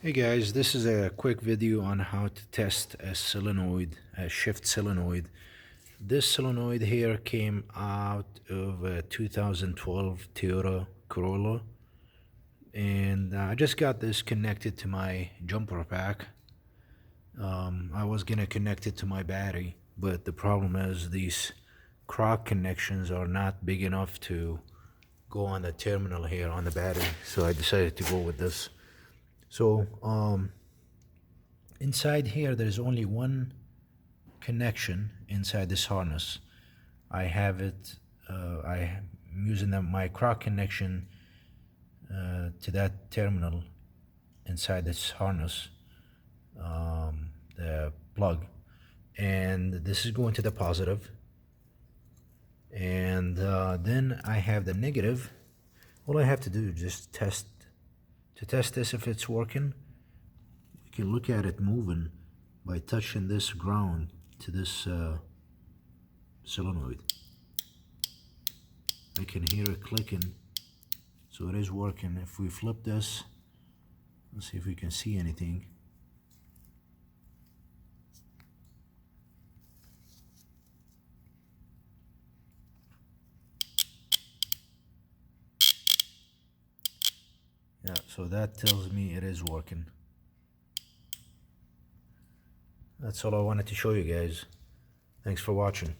Hey guys, this is a quick video on how to test a solenoid, a shift solenoid. This solenoid here came out of a 2012 Toyota Corolla, and I just got this connected to my jumper pack. I was gonna connect it to my battery, but the problem is these crock connections are not big enough to go on the terminal here on the battery, so I decided to go with this. So inside here there's only one connection inside this harness. I have it I'm using my crock connection to that terminal inside this harness, the plug, and this is going to the positive, and then I have the negative. All I have to do is just test this if it's working. You can look at it moving by touching this ground to this solenoid. I can hear it clicking, so it is working. If we flip this, let's see if we can see anything. Yeah, so that tells me it is working. That's all I wanted to show you guys. Thanks for watching.